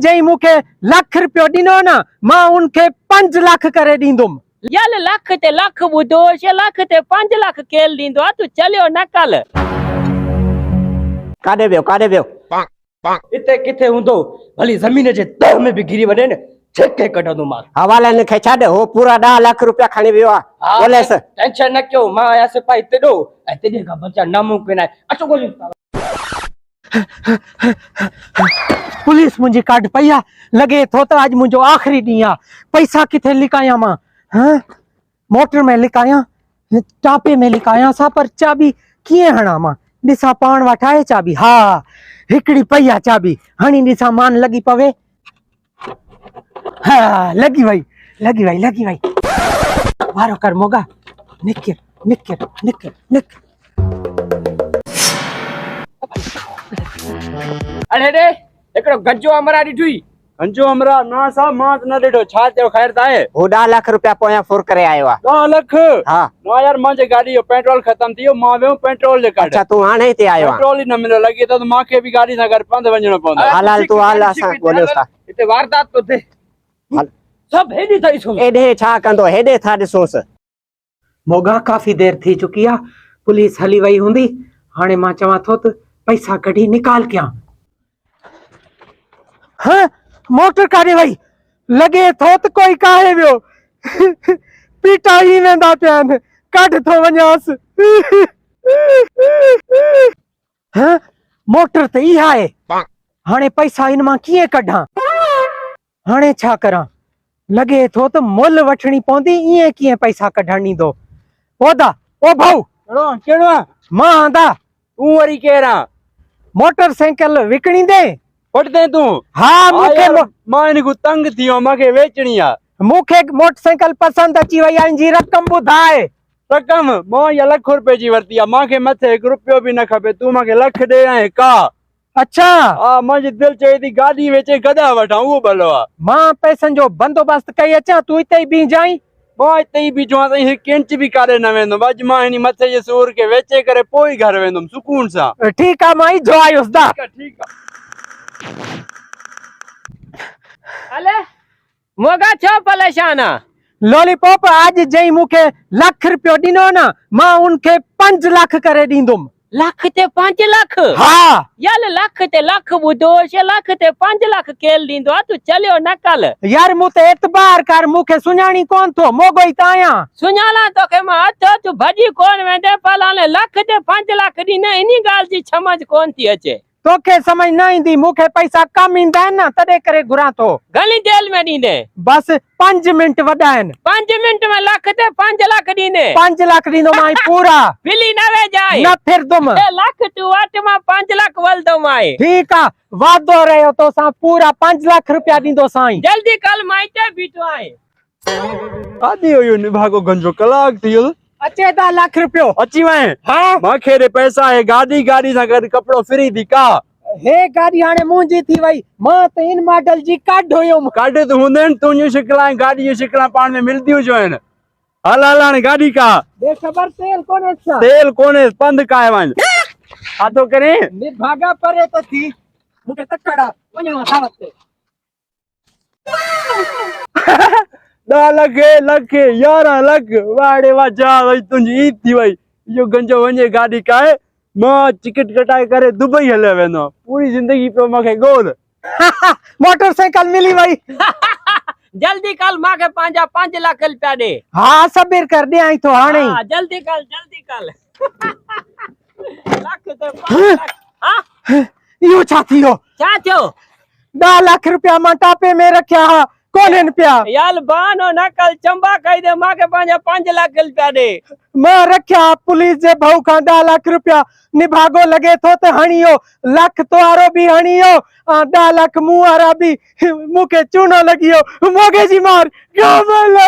जई मुखे लाख रुपयो दिनो ना मां उनके 5 लाख करे दींदुम। यार लाख ते लाख बुधो छे, लाख ते 5 लाख केल दींदो आ। तू चलियो न कल काडे वियो इते किथे हुंदो भली जमीन जे तह में भी गिरी वने न छेके कढंदो मां। हवाले ने खे छाडे हो पूरा 10 लाख रुपया खणी वियो आ। बोले से टेंशन न कयो, मां आया से पाई तेडो ए तेडे का बच्चा नामुमकिन है। अचो गोली पुलिस मुझे काट पैया लगे थो तो आज मुझो आखिरी डी आ। पैसा किथे लिकाया मां? हां मोटर में लिकाया, टापे में लिकाया सा, पर चाबी किए हणा मां? दिसा पान वठाए चाबी। हाँ हिकड़ी पैया चाबी हणी दिसा मान लगी पवे। हाँ लगी भाई वारो कर मोगा। निक अरे रे एकड़ो गज्जो हमरा डिठुई। गज्जो हमरा ना सा मां न डिठो। छा त्यो खैर ताए हो 10 लाख रुपया पोया फुर करे आयो आ। 10 लाख? हां ना यार मां जे गाड़ी जो पेट्रोल खत्म थियो, मां वेऊ पेट्रोल ले काढ। अच्छा तू हाणे हिते आयो आ? पेट्रोल ही न मिले लगी तो मां के भी गाड़ी ना कर पंध वणो पवंदो। हालाल तू हाल असा बोलियो सा इते वारदात तो थे सब हेडी थई छो। एडे छा कंदो हेडे था दिसोस। मोगा काफी देर थी चुकी आ, पुलिस हली वई हुंदी। हाणे मां चवां थो त पैसा कढी निकाल क्या। हाँ मोटर काढे वई लगे थो त कोई काहे वियो। पीटा ही वेंदा पियान, कढ थो वञास। हाँ मोटर त इहा आहे। हाणे पैसा इन मां कीअं कढां? हाणे छा करां? लगे थो त मुल वठणी पवंदी। इएं कीअं पैसा कढण ईंदो? ओ भाऊ केड़ो मां आंदा तू वरी केरा मोटरसाइकिल विकणी दे। फट दे तू। हाँ मां इन को तंग थियो, माके वेचणी आ। मुखे मोटरसाइकिल पसंद अची वई आहे। जी रकम ॿुधाए। रकम मां या लाख रुपए जी वरती आ। माके मथे 1 रुपयो भी न खपे। तू माके लाख दे आए का? अच्छा हां मुझे दिल चए थी गाड़ी वेचे गदा वठा वो भलो आ। मां पैसन जो बंदोबस्त कई अचा, तू इते ही बी जाई। मां इते ही बीठो आ। हिक इंच भी कारे न वेंदो। अज मां इनी मथे जे सूर के वेचे करे पोई घर वेंदुम सुकून सा। ठीक आ मां जो आयुस दा। ठीक आ। अले मोगा छो परेशान आ? लॉलीपॉप आज जई मुखे लाख रुपयो दिनो ना मां उनके 5 लाख करे दींदुम। लाख ते 5 लाख? हाँ यार लाख ते लाख बुधो छे, लाख ते 5 लाख केल दींदो आ। तू चलियो न कल यार मुते एतबार कर, मुखे सुञाणी कोन थो। मोगो ही ताया सुञाला तो के मां हथ तू भजी कोन वेंदे पलाले लाख ते 5 लाख दी न इनी गाल जी समझ कोन थी अचे। तोखे समझ न ईंदी। मुखे पैसा कम ईंदा आहिनि न, तॾहिं करे घुरां थो। गली देल में दींदे बस 5 मिंट वॾा आहिनि। 5 मिनट में लाख ते 5 लाख दींदे। 5 लाख ॾींदो मां पूरा। बिली न वे जाए न फिरदुम। लाख तू वट मां 5 लाख वलदो माए। ठीक आ वादो रहियो तो सां पूरा 5 लाख रुपया ॾींदो साईं। जल्दी कल माइते बीठो आए। आदि यो निभागो गंजो कलाक थियो अचे दा लाख रुपयो अची वए। हाँ माखे रे पैसा है गाड़ी सा गड कपड़ो फ्री दी का। हे गाड़ी हाणे मुंहिंजी थी वई। मां त इन मॉडल जी काढ हुयम। काढे तो हुंदन तुन्यू शिकला गाड़ी जो शिकला पान में मिलदियो जो है। हल गाड़ी का बे खबर तेल कोने छा? तेल कोने पंध का है वन हाथो करे निभागा परे तो थी मुके तकड़ा वणो सावत ते। 10 लाख 11 लाख वाड़े वा जा वई तुंजी ईद थी वई। यो गंजो वने गाड़ी का है। मां टिकट कटाए करे दुबई हले वेनो। पूरी जिंदगी पे मखे गोल मोटरसाइकिल मिली वई। जल्दी कल मां के 5 लाख रुपया दे। हाँ सबीर कर दे आई तो हाणे। हां जल्दी कल लाख ते 5 लाख। हां यो छा थियो? क्या थियो? 10 लाख रुपया मां टापे में रखया हा कोनेन पिया। यार बानो न कल चंबा कही दे मां के 5 लाख रुपया दे। मां रखया पुलिस जे भाऊ का 10 लाख रुपया। निभागो लगे थो त हणियो लाख तोरो भी हणियो 10 लाख मुआरा भी मुके चूनो लगियो। मोगे जी मार गमल।